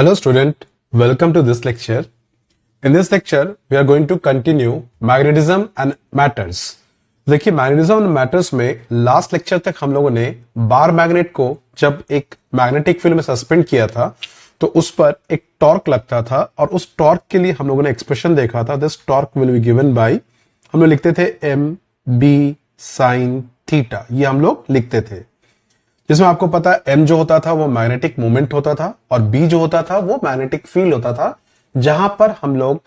Hello student, welcome to this lecture. In this lecture, we are going to continue magnetism and matters. देखिए magnetism and matters में last lecture तक हम लोगों ने bar magnet को जब एक मैग्नेटिक फील्ड में सस्पेंड किया था तो उस पर एक टॉर्क लगता था और उस टॉर्क के लिए हम लोगों ने एक्सप्रेशन देखा था. This torque will be given by, हम लोग लिखते थे एम बी साइन थीटा, ये हम लोग लिखते थे. जिसमें आपको पता है एम जो होता था वो मैग्नेटिक मोमेंट होता था और बी जो होता था वो मैग्नेटिक फील्ड होता था जहां पर हम लोग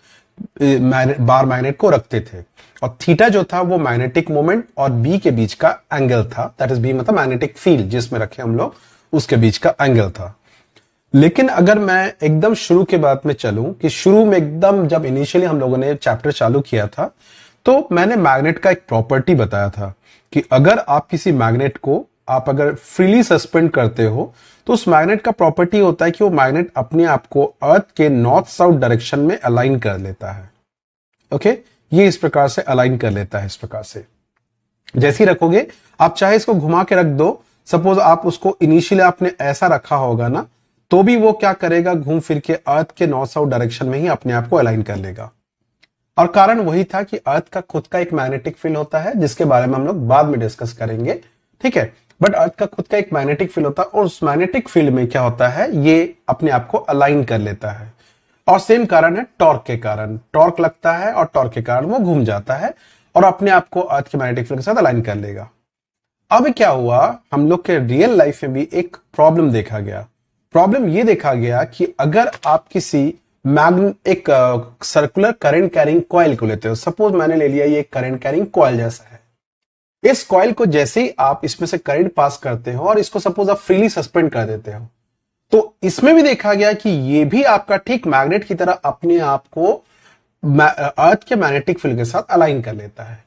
बार मैग्नेट को रखते थे. और थीटा जो था वो मैग्नेटिक मोमेंट और बी के बीच का एंगल था. दैट इज बी मतलब मैग्नेटिक फील्ड जिसमें रखे हम लोग उसके बीच का एंगल था. लेकिन अगर मैं एकदम शुरू के बाद में चलूं कि शुरू में एकदम जब इनिशियली हम लोगों ने चैप्टर चालू किया था तो मैंने मैग्नेट का एक प्रॉपर्टी बताया था कि अगर आप किसी मैग्नेट को आप अगर फ्रीली सस्पेंड करते हो तो उस मैग्नेट का प्रॉपर्टी होता है कि वो मैग्नेट अपने आप को अर्थ के नॉर्थ साउथ डायरेक्शन में अलाइन कर लेता है. ओके, ये इस प्रकार से अलाइन कर लेता है. इस प्रकार से जैसे ही रखोगे आप चाहे इसको घुमा के रख दो, सपोज आप उसको इनिशियली आपने ऐसा रखा होगा ना, तो भी वो क्या करेगा, घूम फिर के अर्थ के नॉर्थ साउथ डायरेक्शन में ही अपने आप को अलाइन कर लेगा. और कारण वही था कि अर्थ का खुद का एक मैग्नेटिक फील्ड होता है जिसके बारे में हम लोग बाद में डिस्कस करेंगे. ठीक है, बट अर्थ का खुद का एक मैग्नेटिक फील्ड होता है और उस मैग्नेटिक फील्ड में क्या होता है, ये अपने आप को अलाइन कर लेता है. और सेम कारण है टॉर्क के कारण, टॉर्क लगता है और टॉर्क के कारण वो घूम जाता है और अपने आप को अर्थ के मैग्नेटिक फील्ड के साथ अलाइन कर लेगा. अब क्या हुआ, हम लोग के रियल लाइफ में भी एक प्रॉब्लम देखा गया. प्रॉब्लम ये देखा गया कि अगर आप किसी एक सर्कुलर करंट कैरिंग कॉइल को लेते हो, सपोज मैंने ले लिया ये करंट कैरिंग कॉइल जैसा है. इस कॉइल को जैसे ही आप इसमें से करंट पास करते हो और इसको सपोज आप फ्रीली सस्पेंड कर देते हो तो इसमें भी देखा गया कि ये भी आपका ठीक मैग्नेट की तरह अपने आप को अर्थ के मैग्नेटिक फील्ड के साथ अलाइन कर लेता है.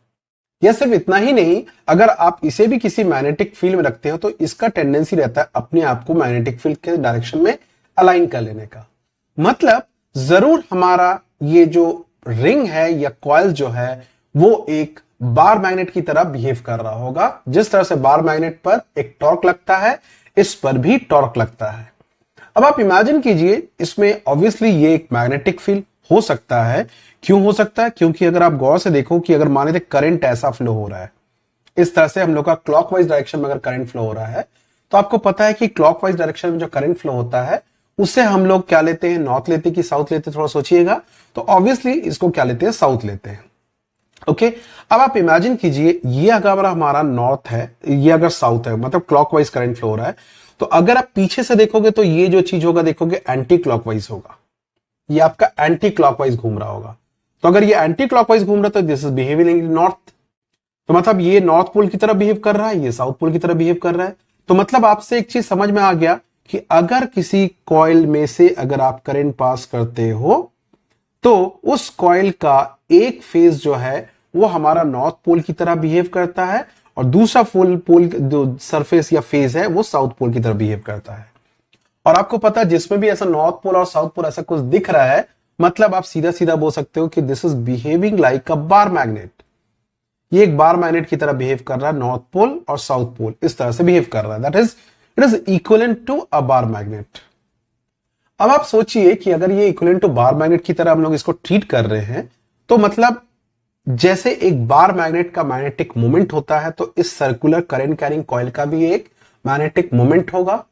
यह सिर्फ इतना ही नहीं, अगर आप इसे भी किसी मैग्नेटिक फील्ड में रखते हो तो इसका टेंडेंसी रहता है अपने आप को मैग्नेटिक फील्ड के डायरेक्शन में अलाइन कर लेने का. मतलब जरूर हमारा ये जो रिंग है या कॉइल जो है वो एक बार मैग्नेट की तरह बिहेव कर रहा होगा. जिस तरह से बार मैग्नेट पर एक टॉर्क लगता है, इस पर भी टॉर्क लगता है. अब आप इमेजिन कीजिए, इसमें ऑब्वियसली ये एक मैग्नेटिक फील्ड हो सकता है. क्यों हो सकता है? क्योंकि अगर आप गौर से देखो कि अगर मान लीजिए करंट ऐसा फ्लो हो रहा है, इस तरह से हम लोग का क्लॉकवाइज डायरेक्शन में अगर करंट फ्लो हो रहा है तो आपको पता है कि क्लॉकवाइज डायरेक्शन में जो करंट फ्लो होता है उससे हम लोग क्या लेते हैं, नॉर्थ लेते हैं कि साउथ लेते हैं, थोड़ा सोचिएगा. तो ऑब्वियसली इसको क्या लेते हैं, साउथ लेते हैं. ओके, अब आप इमेजिन कीजिए ये अगर हमारा नॉर्थ है, ये अगर साउथ है, मतलब क्लॉकवाइज करंट फ्लो हो रहा है, तो अगर आप पीछे से देखोगे तो ये जो चीज होगा देखोगे एंटी क्लॉकवाइज होगा. ये आपका एंटी क्लॉकवाइज घूम रहा होगा. तो अगर ये एंटी क्लॉकवाइज घूम रहा है तो this is behaving in north. तो मतलब ये नॉर्थ पोल की तरह बिहेव कर रहा है, ये साउथ पोल की तरह बिहेव कर रहा है. तो मतलब आपसे एक चीज समझ में आ गया कि अगर किसी कॉइल में से अगर आप करंट पास करते हो तो उस कॉइल का एक फेज जो है वो हमारा नॉर्थ पोल की तरह बिहेव करता है और दूसरा पोल जो सरफेस या फेज है वो साउथ पोल की तरह बिहेव करता है. और आपको पता है जिसमें भी ऐसा नॉर्थ पोल और साउथ पोल ऐसा कुछ दिख रहा है, मतलब आप सीधा सीधा बोल सकते हो कि this is behaving like a bar magnet. ये एक बार मैग्नेट की तरह बिहेव कर रहा है, नॉर्थ पोल और साउथ पोल इस तरह से बिहेव कर रहा है. That is it is equivalent to a bar magnet. अब आप सोचिए कि अगर ये इक्विवेलेंट टू बार मैग्नेट की तरह हम लोग इसको ट्रीट कर रहे हैं तो मतलब जैसे एक बार मैग्नेट का मैग्नेटिक मोमेंट होता है तो इस सर्कुलर करंट कैरिंग कॉइल का भी एक मैग्नेटिक मोमेंट होगा.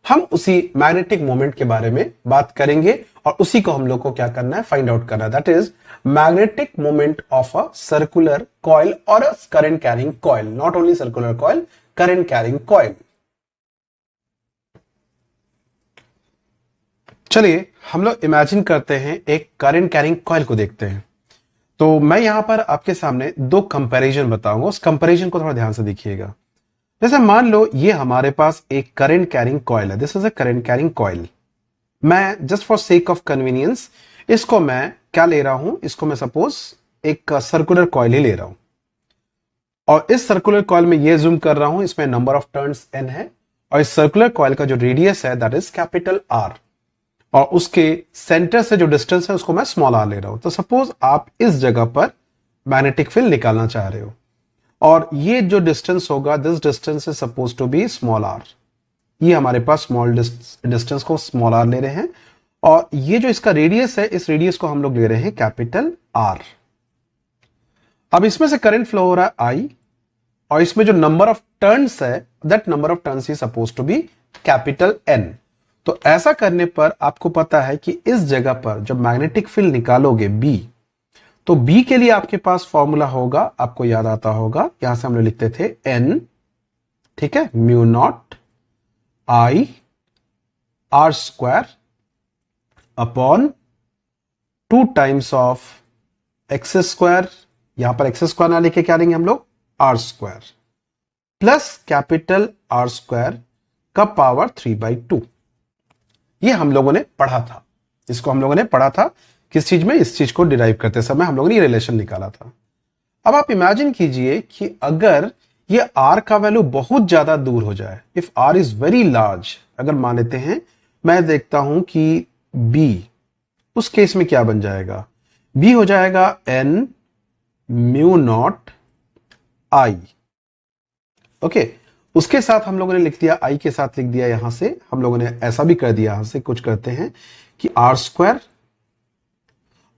हम उसी मैग्नेटिक मोमेंट के बारे में बात करेंगे और उसी को हम लोग को क्या करना है, फाइंड आउट करना है. That is magnetic moment of a circular coil or a current carrying coil. Not only circular coil, current carrying coil. चलिए हम लोग इमेजिन करते हैं एक करंट कैरिंग कॉइल को देखते हैं. तो मैं यहां पर आपके सामने दो कंपैरिजन बताऊंगा, उस कंपैरिजन को थोड़ा ध्यान से देखिएगा. जैसे मान लो ये हमारे पास एक करंट कैरिंग कॉइल है. This is a current carrying coil. मैं just for sake of convenience इसको मैं क्या ले रहा हूं, इसको मैं सपोज एक सर्कुलर कॉइल ही ले रहा हूं और इस सर्कुलर कॉइल में ये जूम कर रहा हूं, इसमें नंबर ऑफ टर्न्स n है और इस सर्कुलर कॉइल का जो रेडियस है दैट इज कैपिटल R और उसके सेंटर से जो डिस्टेंस है उसको मैं स्मॉल r ले रहा हूं. तो सपोज आप इस जगह पर मैग्नेटिक फील्ड निकालना चाह रहे हो और ये जो डिस्टेंस होगा, this distance is suppose to be small r. ये हमारे पास स्मॉल डिस्टेंस को स्मॉल r ले रहे हैं और ये जो इसका रेडियस है, इस रेडियस को हम लोग ले रहे हैं कैपिटल आर। अब इसमें से करंट फ्लो हो रहा है आई, और इसमें जो नंबर ऑफ टर्न्स है, that number of turns is suppose to be capital N. तो ऐसा करने पर आपको पता है कि इस जगह पर जब मैग्नेटिक फील्ड निकालोगे बी, तो बी के लिए आपके पास फॉर्मूला होगा, आपको याद आता होगा, यहां से हम लोग लिखते थे एन, ठीक है, mu naught I R square upon 2 times of x square, यहां पर एक्स स्क्वायर ना लेके क्या लेंगे हम लोग, R square, plus capital R square का पावर 3/2। ये हम लोगों ने पढ़ा था, इसको हम लोगों ने पढ़ा था किस चीज में, इस चीज को डिराइव करते समय हम लोगों ने ये रिलेशन निकाला था। अब आप इमेजिन कीजिए कि अगर ये r का वैल्यू बहुत ज्यादा दूर हो जाए, if r is very large, अगर मान लेते हैं मैं देखता हूं कि b, उस केस में क्या बन जाएगा, b हो जाएगा n म्यू नॉट आई। ओके, उसके साथ हम लोगों ने लिख दिया, आई के साथ लिख दिया, यहां से हम लोगों ने ऐसा भी कर दिया, यहां से कुछ करते हैं कि आर स्क्वायर,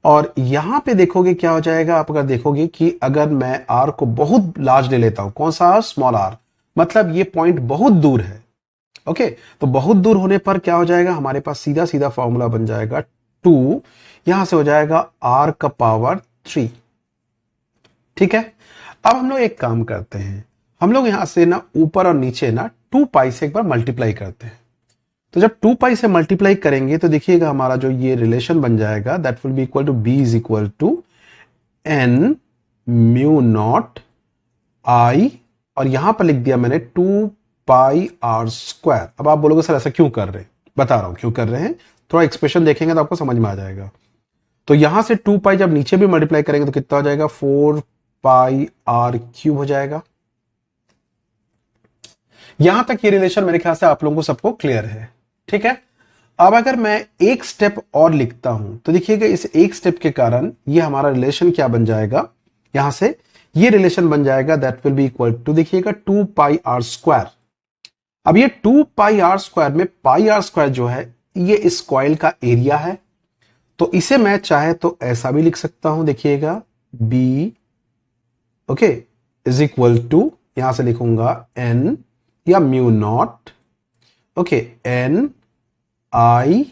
और यहां पे देखोगे क्या हो जाएगा, आप अगर देखोगे कि अगर मैं आर को बहुत लार्ज ले लेता हूं, कौन सा आर, स्मॉल आर, मतलब ये पॉइंट बहुत दूर है। ओके, तो बहुत दूर होने पर क्या हो जाएगा, हमारे पास सीधा सीधा फॉर्मूला बन जाएगा 2, यहां से हो जाएगा आर का पावर 3। ठीक है, अब हम लोग एक काम करते हैं, हम लोग यहां से ना ऊपर और नीचे ना 2 पाई से एक बार मल्टीप्लाई करते हैं। तो जब 2 पाई से मल्टीप्लाई करेंगे तो देखिएगा हमारा जो ये रिलेशन बन जाएगा, that will be equal to B is equal to N mu naught I, और यहां पर लिख दिया मैंने 2 पाई आर स्क्वायर। अब आप बोलोगे सर ऐसा क्यों कर रहे हैं, बता रहा हूं क्यों कर रहे हैं, थोड़ा एक्सप्रेशन देखेंगे तो आपको समझ में आ जाएगा। तो यहां से 2 पाई जब नीचे भी मल्टीप्लाई करेंगे तो कितना हो जाएगा, 4 पाई आर क्यूब हो जाएगा। यहां तक ये रिलेशन मेरे ख्याल से आप लोगों को सबको क्लियर है। ठीक है, अब अगर मैं एक स्टेप और लिखता हूं तो देखिएगा इस एक स्टेप के कारण ये हमारा रिलेशन क्या बन जाएगा, यहां से ये रिलेशन बन जाएगा, that will be equal to, देखिएगा 2 पाई आर स्क्वायर। अब ये 2 पाई आर स्क्वायर में पाई आर स्क्वायर जो है ये इस कॉइल का एरिया है, तो इसे मैं चाहे तो ऐसा भी लिख सकता हूं, देखिएगा B, okay, is equal to, यहां से लिखूंगा एन या mu naught, okay, N I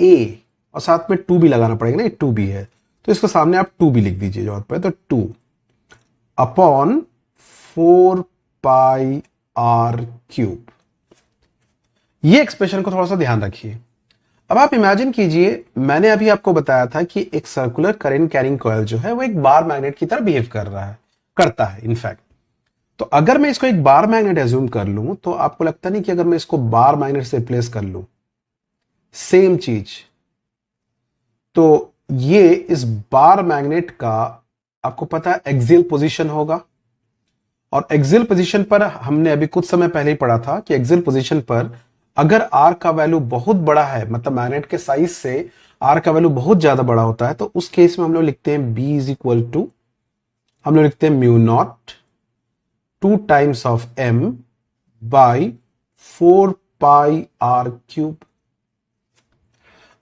A, और साथ में 2 भी लगाना पड़ेगा ना, ये 2 भी है, तो इसके सामने आप 2 भी लिख दीजिए जरूरत पड़े तो 2 अपॉन 4 पाई आर क्यूब। ये एक्सप्रेशन को थोड़ा सा ध्यान रखिए। अब आप इमेजिन कीजिए, मैंने अभी आपको बताया था कि एक सर्कुलर करंट कैरिंग कॉइल जो है वो एक बार मैग्नेट की तरह बिहेव करता है इनफैक्ट। तो अगर मैं इसको एक बार मैग्नेट एज्यूम कर लूं तो आपको लगता नहीं कि अगर मैं इसको बार मैग्नेट से रिप्लेस कर लूं, सेम चीज, तो ये इस बार मैग्नेट का आपको पता है एक्सियल पोजीशन होगा, और एक्सियल पोजीशन पर हमने अभी कुछ समय पहले ही पढ़ा था कि एक्सियल पोजीशन पर अगर आर का वैल्यू बहुत बड़ा है, मतलब मैग्नेट के साइज से आर का वैल्यू बहुत ज्यादा बड़ा होता है, तो उस केस में हम लोग लिखते हैं बी इज इक्वल टू, हम लोग लिखते हैं mu naught 2 times of M by 4 pi R cube.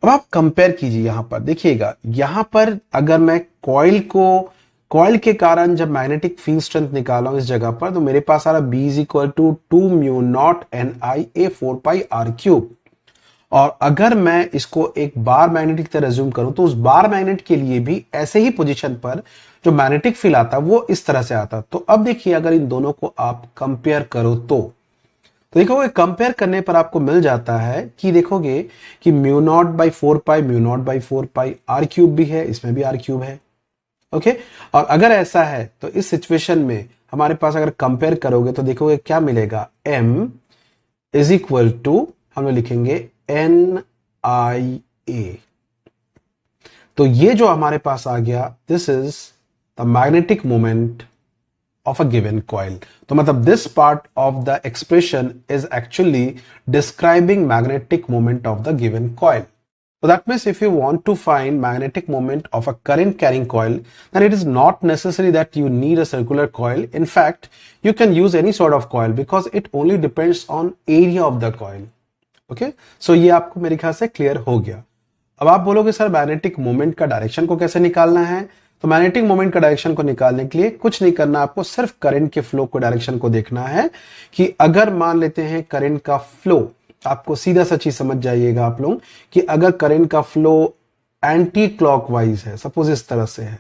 अब आप कंपेयर कीजिए, यहां पर देखिएगा, यहां पर अगर मैं कॉइल के कारण जब मैग्नेटिक फील्ड स्ट्रेंथ निकाला हूं इस जगह पर, तो मेरे पास आ रहा B is equal to 2 mu naught N I A 4 pi R cube. और अगर मैं इसको एक बार मैग्नेट की तरह रिज्यूम करूं तो उस बार मैग्नेट के लिए भी ऐसे ही पोजीशन पर जो मैग्नेटिक फील्ड आता वो इस तरह से आता। तो अब देखिए अगर इन दोनों को आप कंपेयर करो तो देखोगे कंपेयर करने पर आपको मिल जाता है कि देखोगे कि mu naught by 4 pi, mu naught by 4 pi R cube भी है, इसमें भी आर क्यूब है। ओके, और अगर ऐसा है तो इस सिचुएशन में हमारे पास अगर कंपेयर करोगे तो देखोगे क्या मिलेगा, m इज इक्वल टू, हम लिखेंगे एन आई ए। तो ये जो हमारे पास आ गया, this is the magnetic moment of a given coil. तो मतलब this part of the expression is actually describing magnetic moment of the given coil. So that means if you want to find magnetic moment of a current carrying coil, then it is not necessary that you need a circular coil. In fact, you can use any sort of coil because it only depends on area of the coil. Okay? So ये आपको मेरे ख्याल से clear हो गया. अब आप बोलोगे सर मैग्नेटिक मोमेंट का डायरेक्शन को कैसे निकालना है? तो मैग्नेटिक मोमेंट का डायरेक्शन को निकालने के लिए कुछ नहीं करना, आपको सिर्फ करंट के फ्लो को डायरेक्शन को देखना है कि अगर मान लेते हैं करंट का फ्लो, आपको सीधा सा चीज समझ जाइएगा आप लोग कि अगर करंट का फ्लो एंटी क्लॉकवाइज है, सपोज इस तरह से है,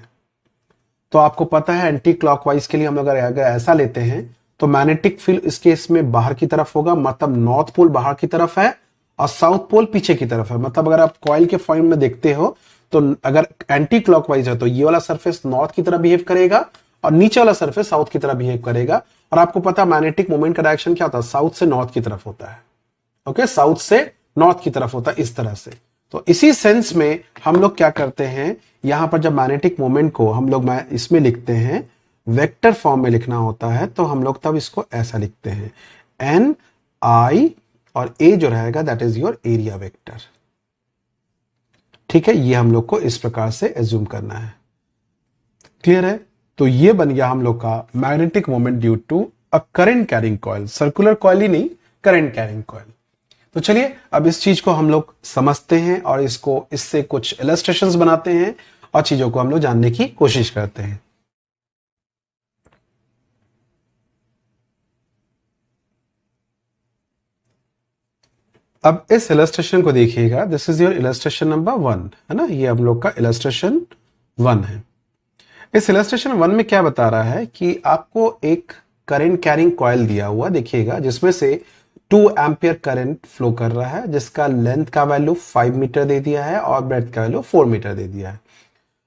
तो आपको पता है एंटी क्लॉकवाइज के लिए हम अगर ऐसा लेते हैं तो मैग्नेटिक फील्ड इस केस में बाहर की तरफ होगा, मतलब नॉर्थ पोल बाहर की तरफ है और साउथ पोल पीछे की तरफ है। मतलब अगर आप कॉइल के फॉर्म में देखते हो तो अगर एंटी क्लॉकवाइज है तो ये वाला सरफेस नॉर्थ की तरफ बिहेव करेगा और नीचे वाला सरफेस साउथ की तरफ बिहेव करेगा। और आपको पता है मैग्नेटिक मोमेंट का डायरेक्शन क्या होता है? साउथ से नॉर्थ की तरफ होता है। ओके, साउथ से नॉर्थ की तरफ होता है इस तरह से। तो इसी सेंस में हम लोग क्या करते हैं, यहां पर जब मैग्नेटिक मोमेंट को हम लोग इसमें लिखते हैं, वेक्टर फॉर्म में लिखना होता है, तो हम लोग तब इसको ऐसा लिखते हैं एन आई और ए जो रहेगा that is your area vector. ठीक है, ये हम लोग को इस प्रकार से एज्यूम करना है। क्लियर है? तो ये बन गया हम लोग का magnetic moment due to a current carrying coil, circular coil ही नहीं, करंट कैरिंग कॉइल। तो चलिए अब इस चीज को हम लोग समझते हैं और इसको इससे कुछ इलस्ट्रेशंस बनाते हैं और चीजों को हम लोग जानने की कोशिश करते हैं। अब इस इलस्ट्रेशन को देखिएगा, this is your illustration number 1 है ना, ये हम लोग का इलस्ट्रेशन 1 है। इस इलस्ट्रेशन 1 में क्या बता रहा है कि आपको एक करंट कैरिंग कॉइल दिया हुआ देखिएगा, जिसमें से 2 एम्पियर करंट फ्लो कर रहा है, जिसका लेंथ का वैल्यू 5 मीटर दे दिया है और ब्रेड्थ का वैल्यू 4 मीटर दे दिया है।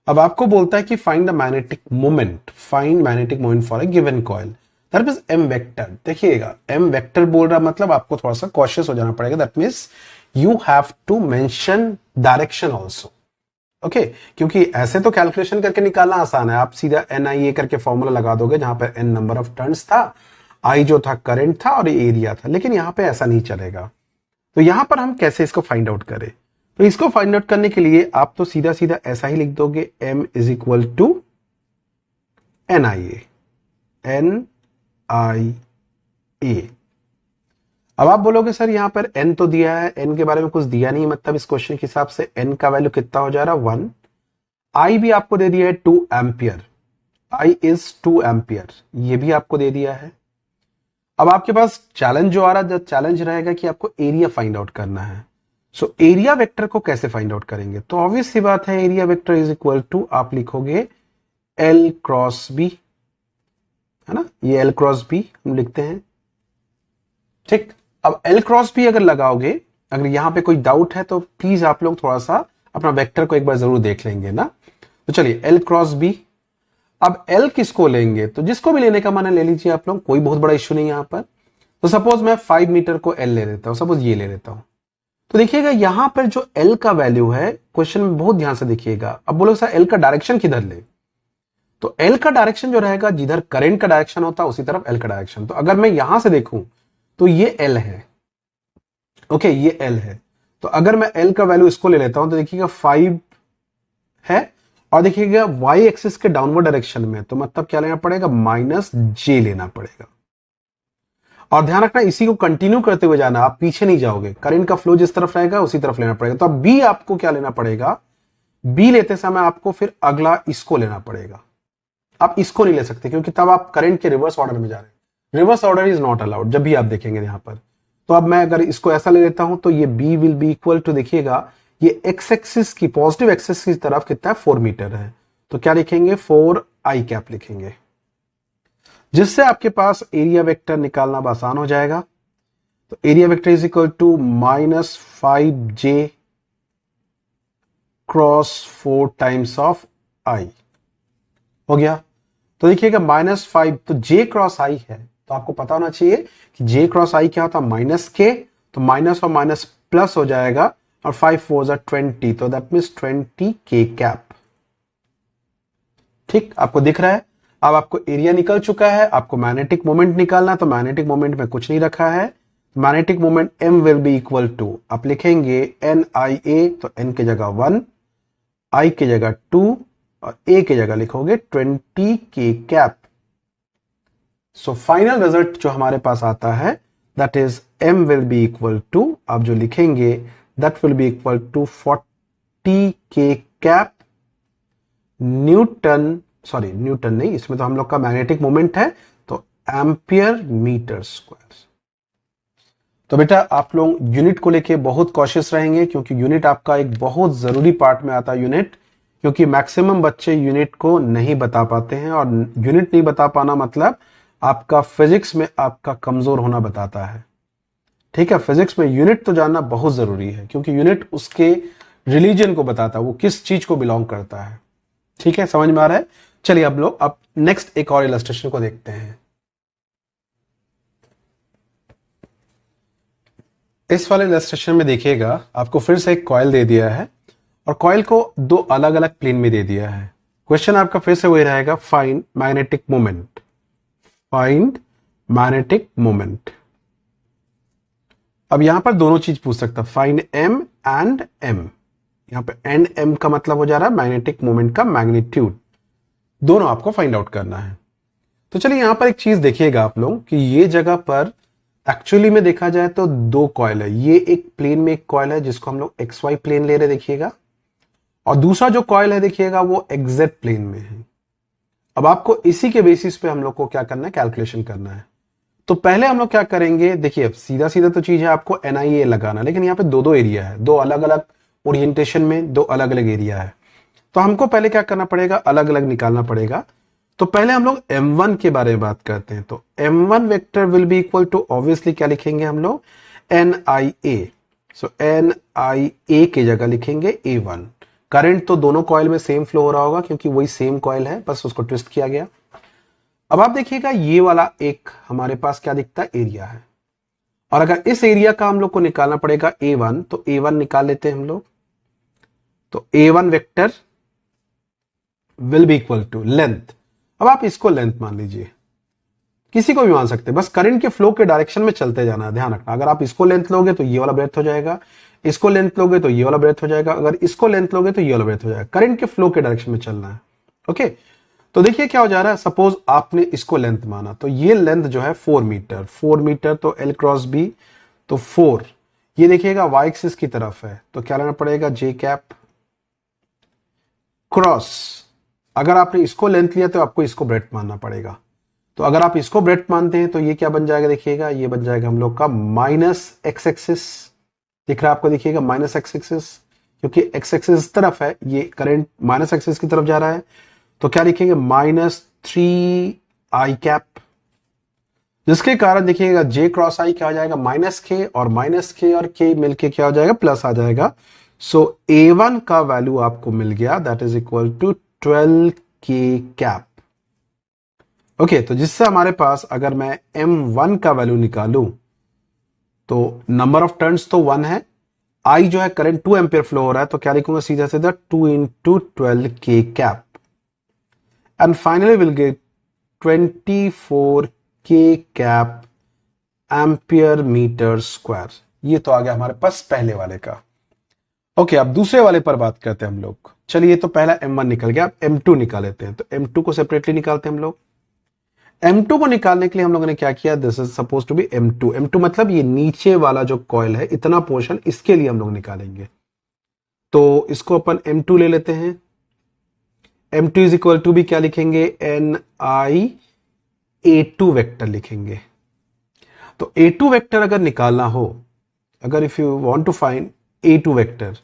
अब आपको बोलता है कि find the magnetic moment, find magnetic moment for a given coil, that means M vector. देखिएगा एम वेक्टर बोल रहा, मतलब आपको थोड़ा सा कॉशियस हो जाना पड़ेगा, that means you have to mention direction also. Okay, क्योंकि ऐसे तो कैलकुलेशन करके निकालना आसान है, आप सीधा NIA करके फॉर्मूला लगा दोगे, जहां पर N नंबर ऑफ टर्न्स था, I जो था करंट था और एरिया था, लेकिन यहां पे ऐसा नहीं चलेगा। तो यहां पर हम कैसे इसको फाइंड आउट करें? तो इसको फाइंड आउट करने के लिए आप तो सीधा सीधा ऐसा ही लिख दोगे, M is equal to NIA, NIA। अब आप बोलोगे सर यहां पर n तो दिया है, n के बारे में कुछ दिया नहीं, मतलब इस क्वेश्चन के हिसाब से n का वैल्यू कितना हो जा रहा है 1। I भी आपको दे दिया है 2 एम्पियर, I इज 2 एम्पियर, ये भी आपको दे दिया है। अब आपके पास चैलेंज जो आ रहा है, चैलेंज रहेगा कि आपको एरिया फाइंड आउट करना है। सो एरिया वेक्टर को कैसे फाइंड आउट करेंगे? तो ऑब्वियस सी बात है, area vector is equal to आप लिखोगे L क्रॉस B, है ना, ये L क्रॉस B हम लिखते हैं। ठीक, अब L क्रॉस B अगर लगाओगे, अगर यहां पे कोई डाउट है तो प्लीज आप लोग थोड़ा सा अपना वेक्टर को एक बार जरूर देख लेंगे ना। तो चलिए L क्रॉस B, अब L किसको लेंगे? तो जिसको भी लेने का मन है ले लीजिए आप लोग, कोई बहुत बड़ा इश्यू नहीं यहां पर। तो सपोज मैं 5 मीटर को L ले लेता हूं, सपोज ये ले लेता हूं, तो देखिएगा यहां पर जो L का वैल्यू है, क्वेश्चन में बहुत ध्यान से देखिएगा। अब बोलो सर L का डायरेक्शन किधर ले? तो L का डायरेक्शन जो रहेगा, जिधर करंट का डायरेक्शन होता है उसी तरफ L का डायरेक्शन। तो अगर मैं यहां से देखूं तो ये L है, ओके ये L है। तो अगर मैं L का वैल्यू इसको ले लेता हूं तो देखिएगा 5 है, और देखिएगा y एक्सिस के डाउनवर्ड डायरेक्शन में, तो मतलब क्या लेना पड़ेगा? -j लेना पड़ेगा। और ध्यान रखना इसी को कंटिन्यू करते हुए जाना, आप पीछे नहीं जाओगे, करंट का फ्लो जिस तरफ रहेगा उसी तरफ लेना पड़ेगा। तो अब B आपको क्या लेना पड़ेगा? B लेते समय आपको फिर अगला इसको लेना पड़ेगा। आप इसको नहीं ले सकते क्योंकि तब आप करंट के रिवर्स ऑर्डर में जा रहे हैं, reverse order is not allowed जब भी आप देखेंगे यहां पर। तो अब मैं अगर इसको ऐसा ले लेता हूं तो ये B will be equal to, देखिएगा ये एक्स एक्सिस की, पॉजिटिव एक्सिस की तरफ कितना है? 4 मीटर है। तो क्या लिखेंगे? 4I कैप लिखेंगे, जिससे आपके पास एरिया वेक्टर निकालना आसान हो जाएगा। तो area vector is equal to -5j cross 4 times of I हो गया। तो देखिएगा -5, तो j क्रॉस I है, तो आपको पता होना चाहिए कि j क्रॉस I क्या होता है? -k, तो माइनस और माइनस प्लस हो जाएगा, और 5 4 20, तो दैट मीन्स 20k कैप। ठीक, आपको दिख रहा है? अब आपको एरिया निकल चुका है, आपको मैग्नेटिक मोमेंट निकालना, तो मैग्नेटिक मोमेंट में कुछ नहीं रखा है, magnetic moment M will be equal to, आप लिखेंगे NIA, तो N की जगह 1, I की जगह 2 और A की जगह लिखोगे 20k cap. So final result जो हमारे पास आता है that is M will be equal to, आप जो लिखेंगे that will be equal to 20 के कैप न्यूटन, सॉरी न्यूटन नहीं, इसमें तो हम लोग का मैग्नेटिक मोमेंट है, तो एम्पियर मीटर स्क्वायर। तो बेटा आप लोग यूनिट को लेके बहुत कॉशियस रहेंगे, क्योंकि यूनिट आपका एक बहुत जरूरी पार्ट में आता है यूनिट, क्योंकि मैक्सिमम बच्चे यूनिट को नहीं बता पाते हैं, और यूनिट नहीं बता पाना मतलब आपका फिजिक्स में आपका कमजोर होना बताता है। ठीक है, फिजिक्स में यूनिट तो जानना बहुत जरूरी है, क्योंकि यूनिट उसके रिलीजन को बताता है, वो किस चीज को बिलोंग करता है। ठीक है, समझ में आ रहा है। चलिए अब लोग अब नेक्स्ट एक और इलस्ट्रेशन को देखते हैं। इस वाले इलस्ट्रेशन में देखिएगा, आपको फिर से एक कॉइल दे दिया है, और कॉइल को दो अलग अलग प्लेन में दे दिया है। क्वेश्चन आपका फिर से वही रहेगा, find magnetic moment, find magnetic moment. अब यहां पर दोनों चीज पूछ सकता, फाइंड एम एंड एम। यहां पे एंड एम का मतलब हो जा रहा है मैग्नेटिक मोमेंट का मैग्नीट्यूड, दोनों आपको फाइंड आउट करना है। तो चलिए यहां पर एक चीज देखिएगा आप लोग कि ये जगह पर एक्चुअली में देखा जाए तो दो कॉइल है। ये एक प्लेन में एक कॉइल है जिसको हम लोग एक्स वाई प्लेन ले रहे देखिएगा, और दूसरा जो कॉइल है देखिएगा वो एक्जेड प्लेन में है। अब आपको इसी के बेसिस पे हम लोग को क्या करना है, कैलकुलेशन करना है। तो पहले हम लोग क्या करेंगे, देखिए सीधा सीधा तो चीज है आपको NIA लगाना, लेकिन यहाँ पे दो दो एरिया है, दो अलग अलग ओरिएंटेशन में दो अलग अलग एरिया है। तो हमको पहले क्या करना पड़ेगा, अलग अलग निकालना पड़ेगा। तो पहले हम लोग M1 के बारे में बात करते हैं। तो M1 vector will be equal to, obviously क्या लिखेंगे हम लोग, NIA। सो NIA की जगह लिखेंगे A1। करंट तो दोनों कॉइल में सेम फ्लो हो रहा होगा, क्योंकि वही सेम कॉइल है, बस उसको ट्विस्ट किया गया। अब आप देखिएगा ये वाला एक हमारे पास क्या दिखता है, एरिया है, और अगर इस एरिया का हम लोग को निकालना पड़ेगा A1, तो A1 निकाल लेते हैं हम लोग। तो A1 vector will be equal to length. अब आप इसको लेंथ मान लीजिए, किसी को भी मान सकते हैं, बस करंट के फ्लो के डायरेक्शन में चलते जाना है, ध्यान रखना। अगर आप इसको लेंथ लोगे तो ये वाला ब्रेथ हो जाएगा, इसको लेंथ लोगे तो ये वाला ब्रेथ हो जाएगा, अगर इसको लेंथ लोगे तो ये वाला ब्रेथ हो जाएगा। करंट के फ्लो के डायरेक्शन में चलना है। ओके, तो देखिए क्या हो जा रहा है, सपोज आपने इसको लेंथ माना, तो ये लेंथ जो है 4 मीटर, 4 मीटर तो L क्रॉस B, तो 4, ये देखिएगा y एक्सिस की तरफ है, तो क्या लेना पड़ेगा, J कैप क्रॉस। अगर आपने इसको लेंथ लिया तो आपको इसको ब्रेथ मानना पड़ेगा। तो अगर आप इसको ब्रेथ मानते हैं तो ये क्या बन जाएगा, देखिएगा ये बन जाएगा हम लोग का माइनस एक्स एक्सिस, दिख रहा है आपको, देखिएगा माइनस एक्स एक्सिस, क्योंकि एक्स एक्सिस इस तरफ है, ये करंट माइनस एक्सिस की तरफ जा रहा है। तो क्या लिखेंगे, -3 I कैप, जिसके कारण देखिएगा J क्रॉस I क्या हो जाएगा, -K, और -K और K मिलके क्या हो जाएगा, प्लस आ जाएगा। सो A1 का वैल्यू आपको मिल गया, that is equal to 12K cap. Okay, तो जिससे हमारे पास अगर मैं M1 का वैल्यू निकालूं तो नंबर ऑफ टर्न्स तो 1 है, I जो है करंट 2 एम्पियर फ्लो हो रहा है, तो क्या लिखूंगा, सीधा सीधा 2 into 12K cap, and finally we'll get 24K cap ampere metre square. ये तो आ गया हमारे पास पहले वाले का। ओके, अब दूसरे वाले पर बात करते हैं हम लोग। चलिए, ये तो पहला M1 निकल गया, अब M2 निकाल लेते हैं। तो M2 को सेपरेटली निकालते हैं हम लोग। M2 को निकालने के लिए हम लोगों ने क्या किया, this is suppose to be M2। M2 मतलब ये नीचे वाला जो कॉइल है, इतना पोर्शन, इसके लिए हम लोग निकालेंगे। तो इसको अपन M2 ले लेते हैं। M2 इज इक्वल टू भी क्या लिखेंगे, NIA2 वेक्टर लिखेंगे। तो A2 वेक्टर अगर निकालना हो, अगर if you want to find A2 vector,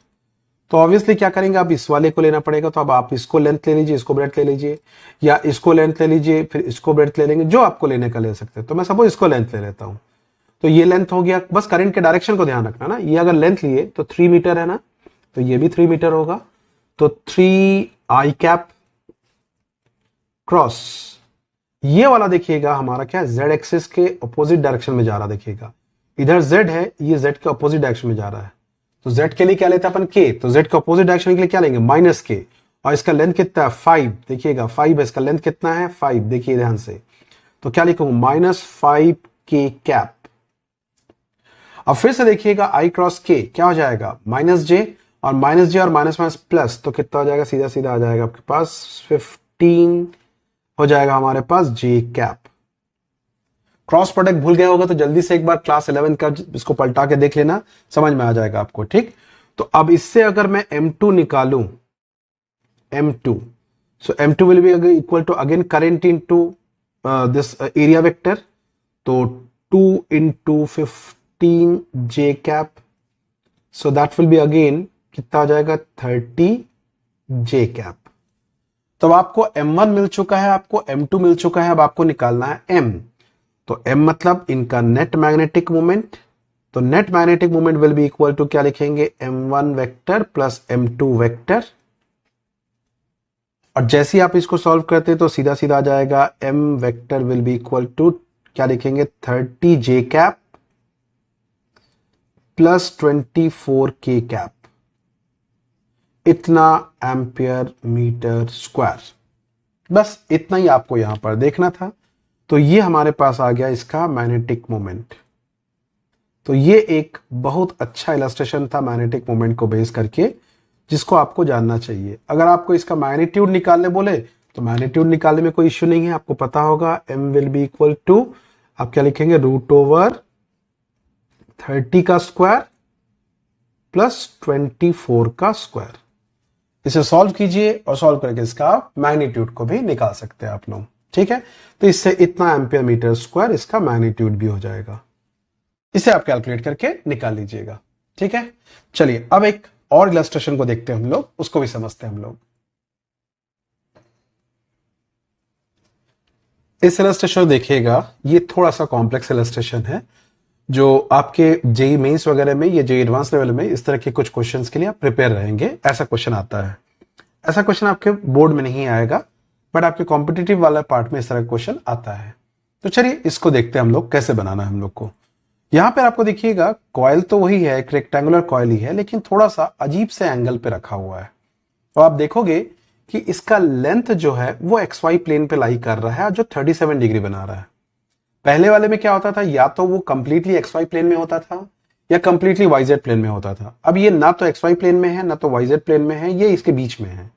तो ऑब्वियसली क्या करेंगे, आप इस वाले को लेना पड़ेगा। तो अब आप इसको लेंथ ले लीजिए, इसको ब्रेथ ले लीजिए, या इसको लेंथ ले लीजिए फिर इसको ब्रेथ ले लेंगे, जो आपको लेने का ले सकते हैं। तो मैं सपोज इसको लेंथ ले लेता हूं, तो ये लेंथ हो गया। बस करंट के डायरेक्शन को ध्यान रखना ना, ये अगर लेंथ लिए तो 3 मीटर है ना, तो ये भी 3 मीटर होगा। तो 3 I कैप क्रॉस, ये वाला देखिएगा हमारा क्या, Z एक्सिस के अपोजिट डायरेक्शन में जा रहा, देखिएगा इधर Z है, ये Z के अपोजिट डायरेक्शन में जा रहा है। तो Z के लिए क्या लेते हैं अपन, K, तो Z के अपोजिट डायरेक्शन के लिए क्या लेंगे, -K, और इसका लेंथ कितना है, 5, देखिएगा 5 है, इसका लेंथ कितना है, 5, देखिए ध्यान से। तो क्या लिखूंगा, -5K कैप। अब फिर से देखिएगा I क्रॉस K क्या हो जाएगा, -J, और -J और माइनस माइनस प्लस, तो कितना हो जाएगा, सीधा सीधा आ जाएगा आपके पास 15 हो जाएगा हमारे पास J कैप। क्रॉस प्रोडक्ट भूल गया होगा तो जल्दी से एक बार क्लास 11 का इसको पलटा के देख लेना, समझ में आ जाएगा आपको। ठीक, तो अब इससे अगर मैं m2 निकालूं, m2, so m2 will be equal to again current into this area vector, तो 2 into 15 j cap, so that will be again कितना हो जाएगा 30 j cap। तो आपको m1 मिल चुका है, आपको m2 मिल चुका है, अब आपको निकालना है m। तो m मतलब इनका नेट मैग्नेटिक मोमेंट, तो net magnetic moment will be equal to क्या लिखेंगे, m1 vector plus m2 vector. और जैसे ही आप इसको सॉल्व करते हैं तो सीधा सीधा आ जाएगा m vector will be equal to क्या लिखेंगे 30 j cap plus 24 k cap, इतना एम्पियर मीटर स्क्वायर। बस इतना ही आपको यहां पर देखना था। तो ये हमारे पास आ गया इसका मैग्नेटिक मोमेंट। तो ये एक बहुत अच्छा इलस्ट्रेशन था मैग्नेटिक मोमेंट को बेस करके, जिसको आपको जानना चाहिए। अगर आपको इसका मैग्नीट्यूड निकालने बोले तो मैग्नीट्यूड निकालने में कोई इश्यू नहीं है, आपको पता होगा m will be equal to, आप क्या लिखेंगे, √30 का स्क्वायर प्लस 24 का स्क्वायर। इसे सॉल्व कीजिए और सॉल्व करके इसका मैग्नीट्यूड को भी निकाल सकते हैं आप लोग, ठीक है। तो इससे इतना एम्पियर मीटर स्क्वायर इसका मैग्नीट्यूड भी हो जाएगा। इसे आप कैलकुलेट करके निकाल लीजिएगा, ठीक है। चलिए अब एक और इलस्ट्रेशन को देखते हैं हम लोग, उसको भी समझते हैं हम लोग। इस इलस्ट्रेशन देखिएगा, ये थोड़ा सा कॉम्प्लेक्स इलस्ट्रेशन है, जो आपके जेई मेंस वगैरह में या जेई एडवांस लेवल में इस तरह के कुछ क्वेश्चंस के लिए आप प्रिपेयर रहेंगे। ऐसा क्वेश्चन आता है, ऐसा क्वेश्चन आपके बोर्ड में नहीं आएगा, बट आपके कॉम्पिटिटिव वाला पार्ट में इस तरह का क्वेश्चन आता है। तो चलिए इसको देखते हैं हम लोग कैसे बनाना है हम लोग को। यहां पर आपको देखिएगा कॉइल तो वही है, एक रेक्टेंगुलर कॉइल ही है, लेकिन थोड़ा सा अजीब से एंगल पे रखा हुआ है। तो आप देखोगे कि इसका लेंथ जो है वो एक्स वाई प्लेन पे लाई कर रहा है, जो 37 डिग्री बना रहा है। पहले वाले में क्या होता था, या तो वो कंप्लीटली एक्स वाई प्लेन में होता था या कंप्लीटली वाई जेड प्लेन में होता था। अब ये ना तो एक्स वाई प्लेन में है ना तो वाई जेड प्लेन में है, ये इसके बीच में है।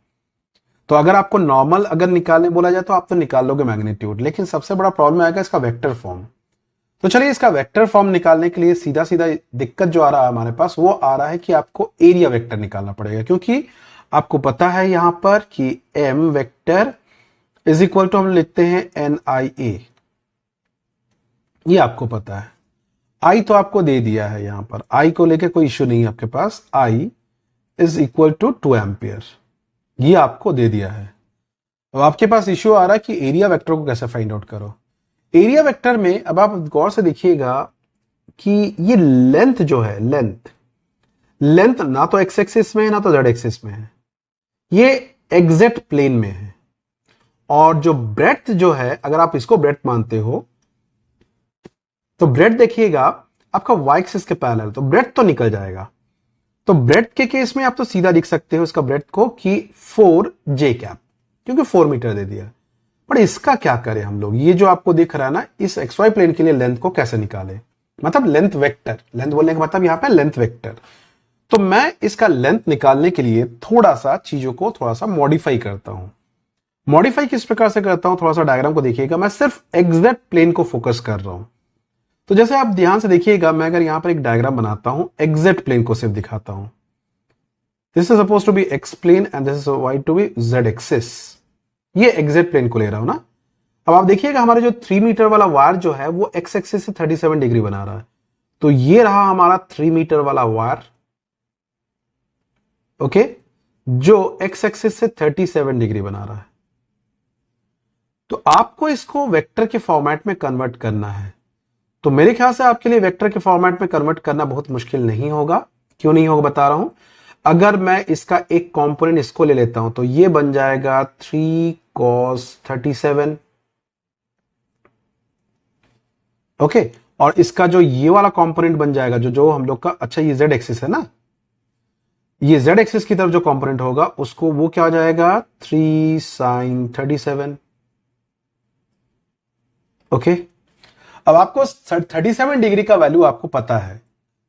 तो अगर आपको नॉर्मल अगर निकालने बोला जाए तो आप तो निकाल लोगे मैग्नीट्यूड, लेकिन सबसे बड़ा प्रॉब्लम आएगा इसका वेक्टर फॉर्म। तो चलिए इसका वेक्टर फॉर्म निकालने के लिए सीधा सीधा दिक्कत जो आ रहा है हमारे पास, वो आ रहा है कि आपको एरिया वेक्टर निकालना पड़ेगा, क्योंकि आपको पता है यहां पर कि m vector is equal to हम लिखते हैं NIA, ये आपको पता है। I तो आपको दे दिया है, यहां पर I को लेके कोई इश्यू नहीं है आपके पास, I is equal to 2 ampere, ये आपको दे दिया है। अब आपके पास इश्यू आ रहा है कि एरिया वेक्टर को कैसे फाइंड आउट करो। एरिया वेक्टर में अब आप गौर से देखिएगा कि ये लेंथ जो है, लेंथ ना तो एक्स एक्सिस में है ना तो जेड एक्सिस में है, ये एग्जैक्ट प्लेन में है। और जो ब्रेड्थ जो है, अगर आप इसको ब्रेड्थ मानते हो तो ब्रेड्थ देखिएगा आपका वाई एक्सिस के पैरेलल, तो ब्रेड्थ तो निकल जाएगा। तो ब्रेड्थ के केस में आप तो सीधा लिख सकते हो इसका ब्रेड्थ को कि 4j कैप, क्योंकि 4 मीटर दे दिया। पर इसका क्या करें हम लोग, ये जो आपको दिख रहा है ना, इस एक्स वाई प्लेन के लिए लेंथ को कैसे निकालें, मतलब लेंथ वेक्टर, लेंथ बोलने का मतलब यहां पे लेंथ वेक्टर। तो मैं इसका लेंथ निकालने के लिए थोड़ा सा चीजों को थोड़ा सा मॉडिफाई करता हूं। मॉडिफाई किस प्रकार से करता हूं, थोड़ा सा डायग्राम को देखिएगा। मैं सिर्फ एग्जैक्ट प्लेन को फोकस कर रहा हूं। तो जैसे आप ध्यान से देखिएगा, मैं अगर यहां पर एक डायग्राम बनाता हूं, एग्जैक्ट प्लेन को सिर्फ दिखाता हूं। This is suppose to be X plane and this is Y to be Z axis. ये एग्जैक्ट प्लेन को ले रहा हूं ना। अब आप देखिएगा हमारे जो 3 मीटर वाला वायर जो है वो एक्स एक्सिस से 37 डिग्री बना रहा है। तो ये रहा हमारा 3 मीटर वाला वायर, ओके, जो एक्स एक्सिस से 37 डिग्री बना रहा है। तो आपको इसको वेक्टर के फॉर्मेट में कन्वर्ट करना है। तो मेरे ख्याल से आपके लिए वेक्टर के फॉर्मेट में कन्वर्ट करना बहुत मुश्किल नहीं होगा। क्यों नहीं होगा बता रहा हूं। अगर मैं इसका एक कंपोनेंट इसको ले लेता हूं तो ये बन जाएगा 3 cos 37, ओके। और इसका जो ये वाला कंपोनेंट बन जाएगा, जो हम लोग का, अच्छा ये जेड एक्सिस है ना, ये जेड एक्सिस की तरफ जो कंपोनेंट होगा उसको वो क्या हो जाएगा 3 sin 37, ओके। अब आपको 37 डिग्री का वैल्यू आपको पता है।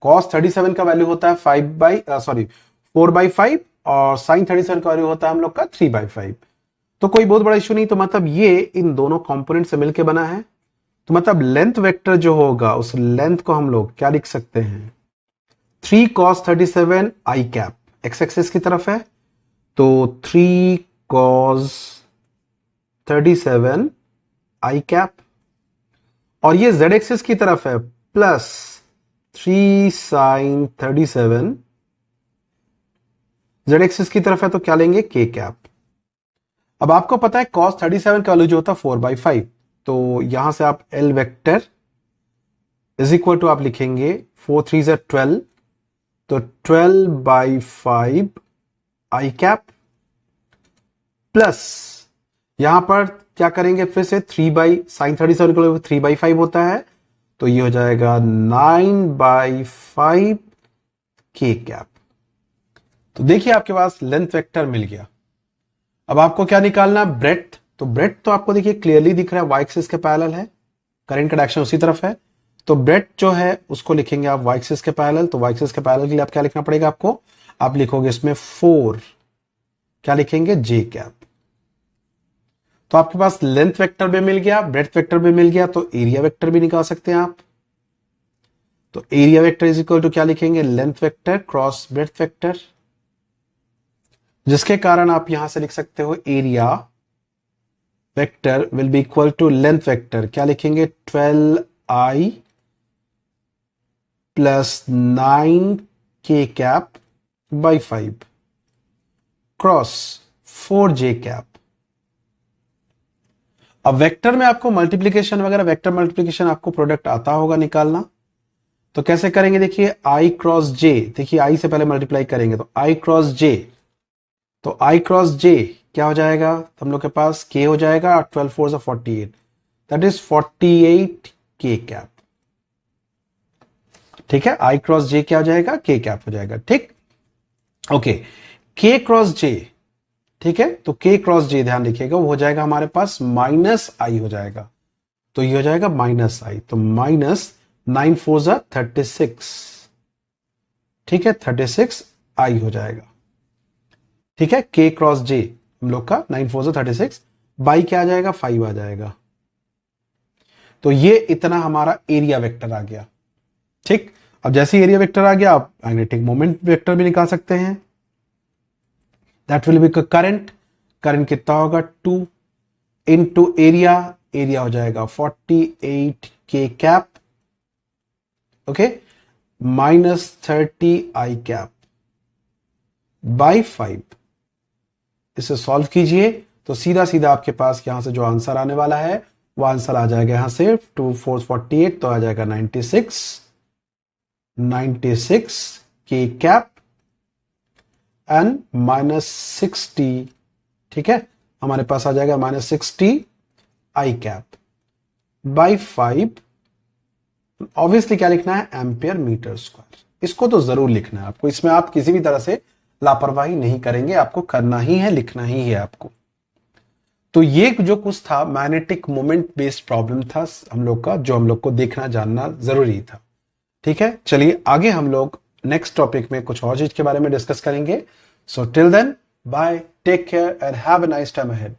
cos 37 का वैल्यू होता है 4/5 और sin 37 का वैल्यू होता है हम लोग का 3/5। तो कोई बहुत बड़ा इश्यू नहीं। तो मतलब ये इन दोनों कंपोनेंट से मिलकर बना है। तो मतलब लेंथ वेक्टर जो होगा उस लेंथ को हम लोग क्या लिख सकते हैं, 3 cos 37 आई कैप एक्स एक्सिस की तरफ है, तो 3 cos 37 आई कैप, और ये z एक्सिस की तरफ है प्लस 3 sin 37 z एक्सिस की तरफ है, तो क्या लेंगे k कैप। अब आपको पता है cos 37 का वैल्यू जो होता है 4/5, तो यहां से आप l vector is equal to आप लिखेंगे 4 3 ज़ 12, तो 12/5 आई कैप प्लस यहां पर क्या करेंगे फिर से 3/sin 37 को 3/5 होता है, तो ये हो जाएगा 9/5 k कैप। तो देखिए आपके पास लेंथ वेक्टर मिल गया। अब आपको क्या निकालना, ब्रेड्थ। तो ब्रेड्थ तो आपको देखिए क्लियरली दिख रहा है, वाई एक्सिस के पैरेलल है, करंट का डायरेक्शन उसी तरफ है, तो ब्रेड्थ जो है उसको लिखेंगे आप वाई एक्सिस के पैरेलल। तो वाई एक्सिस के पैरेलल के लिए आप क्या लिखना पड़ेगा आपको, आप लिखोगे इसमें 4, क्या लिखेंगे j कैप। तो आपके पास लेंथ वेक्टर भी मिल गया, ब्रेड्थ वेक्टर भी मिल गया, तो एरिया वेक्टर भी निकाल सकते हैं आप। तो area vector is equal to क्या लिखेंगे, length vector cross breadth vector, जिसके कारण आप यहां से लिख सकते हो area vector will be equal to length vector, क्या लिखेंगे 12i प्लस 9k cap by 5 cross 4j cap. अब वेक्टर में आपको मल्टीप्लीकेशन वगैरह, वेक्टर मल्टीप्लीकेशन आपको प्रोडक्ट आता होगा निकालना, तो कैसे करेंगे देखिए i क्रॉस j, देखिए i से पहले मल्टीप्लाई करेंगे तो i क्रॉस j, तो i क्रॉस j क्या हो जाएगा, हम लोग के पास k हो जाएगा, 12 4 से 48, दैट इज 48 k कैप। ठीक है, i क्रॉस j क्या हो जाएगा, k कैप हो जाएगा। ठीक, ओके, k क्रॉस j, ठीक है, तो k क्रॉस j ध्यान रखिएगा वो हो जाएगा हमारे पास माइनस i हो जाएगा, तो ये हो जाएगा माइनस i, तो माइनस 9 4 जा 36, ठीक है 36 i हो जाएगा। ठीक है, k क्रॉस j हम लोग का 9 4 जा 36 बाई क्या आ जाएगा 5 आ जाएगा, तो ये इतना हमारा एरिया वेक्टर आ गया। ठीक, अब जैसे एरिया वेक्टर आ गया आप मैग्नेटिक मोमेंट वेक्टर भी निकाल सकते हैं, that will B current, current कितना होगा 2 इनटू एरिया, एरिया हो जाएगा 48 k cap, okay, minus 30 I cap by 5। इसे सॉल्व कीजिए तो सीधा सीधा आपके पास यहां से जो आंसर आने वाला है वो आंसर आ जाएगा यहां से 2 4 48, तो आ जाएगा 96 k कैप एंड माइनस 60, ठीक है, हमारे पास आ जाएगा minus 60 I cap by 5। Obviously क्या लिखना है, एम्पियर मीटर स्क्वायर, इसको तो जरूर लिखना है आपको, इसमें आप किसी भी तरह से लापरवाही नहीं करेंगे, आपको करना ही है, लिखना ही है आपको। तो ये जो कुछ था मैग्नेटिक मोमेंट बेस्ड प्रॉब्लम था हम लोग का, जो हम लोग को देखना जानना जरूरी था। ठीक है, चलिए आगे हम लोग नेक्स्ट टॉपिक में कुछ और चीज के बारे में डिस्कस करेंगे। So till then bye, take care and have a nice time ahead.